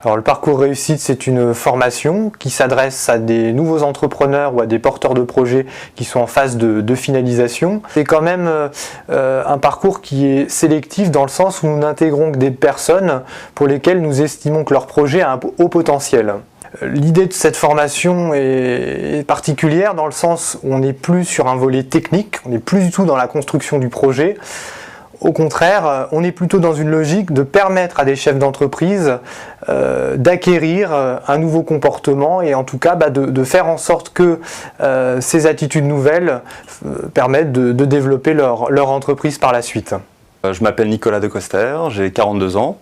Alors, le parcours réussite, c'est une formation qui s'adresse à des nouveaux entrepreneurs ou à des porteurs de projets qui sont en phase de finalisation. C'est quand même un parcours qui est sélectif dans le sens où nous n'intégrons que des personnes pour lesquelles nous estimons que leur projet a un haut potentiel. L'idée de cette formation est particulière dans le sens où on n'est plus sur un volet technique, on n'est plus du tout dans la construction du projet. Au contraire, on est plutôt dans une logique de permettre à des chefs d'entreprise d'acquérir un nouveau comportement et en tout cas de faire en sorte que ces attitudes nouvelles permettent de développer leur entreprise par la suite. Je m'appelle Nicolas Decoster, j'ai 42 ans.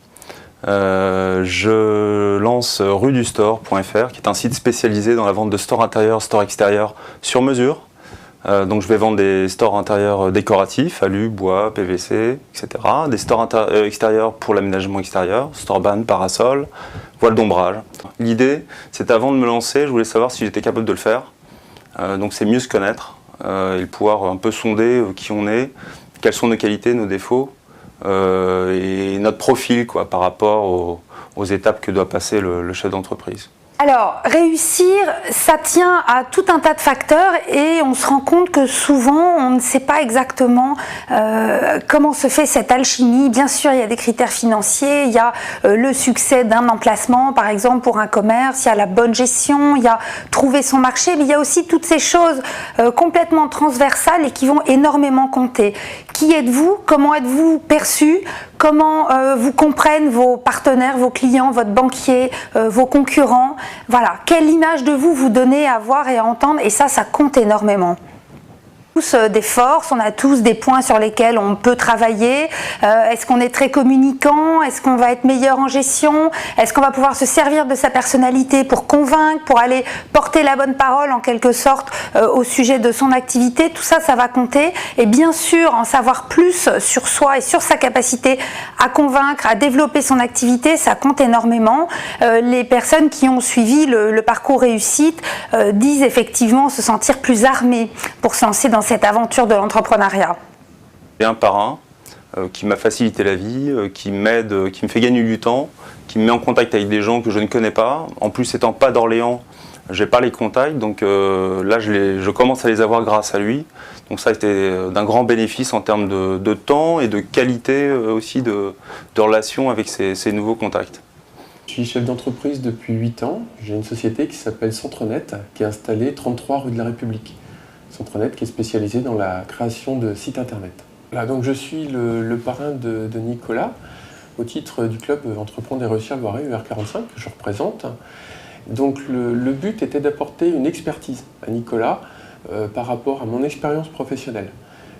Je lance rudustore.fr qui est un site spécialisé dans la vente de stores intérieurs, stores extérieurs sur mesure. Donc je vais vendre des stores intérieurs décoratifs, alu, bois, PVC, etc. Des stores extérieurs pour l'aménagement extérieur, store-ban, parasol, voile d'ombrage. L'idée, c'est avant de me lancer, je voulais savoir si j'étais capable de le faire. Donc c'est mieux se connaître et pouvoir un peu sonder qui on est, quelles sont nos qualités, nos défauts et notre profil par rapport aux étapes que doit passer le chef d'entreprise. Alors, réussir, ça tient à tout un tas de facteurs et on se rend compte que souvent, on ne sait pas exactement comment se fait cette alchimie. Bien sûr, il y a des critères financiers, il y a le succès d'un emplacement, par exemple, pour un commerce, il y a la bonne gestion, il y a trouver son marché, mais il y a aussi toutes ces choses complètement transversales et qui vont énormément compter. Qui êtes-vous? Comment êtes-vous perçu? Comment vous comprennent vos partenaires, vos clients, votre banquier, vos concurrents? Voilà, quelle image de vous vous donnez à voir et à entendre, et ça compte énormément. Tous des forces, on a tous des points sur lesquels on peut travailler. Est-ce qu'on est très communicant? Est-ce qu'on va être meilleur en gestion? Est-ce qu'on va pouvoir se servir de sa personnalité pour convaincre, pour aller porter la bonne parole en quelque sorte au sujet de son activité? Tout ça, ça va compter. Et bien sûr, en savoir plus sur soi et sur sa capacité à convaincre, à développer son activité, ça compte énormément. Les personnes qui ont suivi le parcours réussite disent effectivement se sentir plus armées pour se lancer dans cette aventure de l'entrepreneuriat. J'ai un parrain qui m'a facilité la vie, qui m'aide, qui me fait gagner du temps, qui me met en contact avec des gens que je ne connais pas. En plus, étant pas d'Orléans, j'ai pas les contacts, donc là je commence à les avoir grâce à lui. Donc ça a été d'un grand bénéfice en termes de temps et de qualité aussi de relation avec ces nouveaux contacts. Je suis chef d'entreprise depuis 8 ans. J'ai une société qui s'appelle Centrenet, qui est installée 33 rue de la République. Centrenet qui est spécialisé dans la création de sites internet. Là, donc je suis le parrain de Nicolas au titre du club Entreprendre et Réussir Loiret UR45 que je représente. Donc le but était d'apporter une expertise à Nicolas par rapport à mon expérience professionnelle.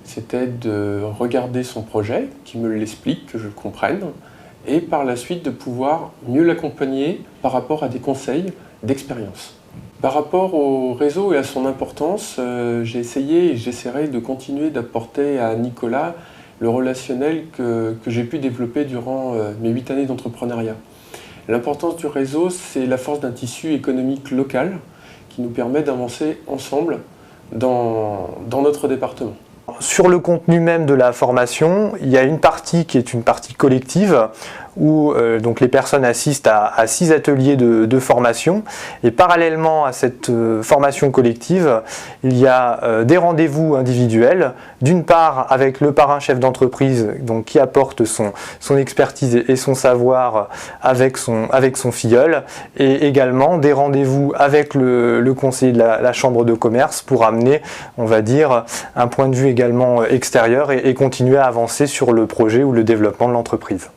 C'était de regarder son projet, qu'il me l'explique, que je le comprenne, et par la suite de pouvoir mieux l'accompagner par rapport à des conseils d'expérience. Par rapport au réseau et à son importance, j'ai essayé et j'essaierai de continuer d'apporter à Nicolas le relationnel que j'ai pu développer durant mes 8 années d'entrepreneuriat. L'importance du réseau, c'est la force d'un tissu économique local qui nous permet d'avancer ensemble dans notre département. Sur le contenu même de la formation, il y a une partie qui est une partie collective où donc les personnes assistent à 6 ateliers de formation et parallèlement à cette formation collective, il y a des rendez-vous individuels, d'une part avec le parrain chef d'entreprise donc qui apporte son expertise et son savoir avec son filleul, et également des rendez-vous avec le conseiller de la chambre de commerce pour amener, on va dire, un point de vue également extérieur et continuer à avancer sur le projet ou le développement de l'entreprise.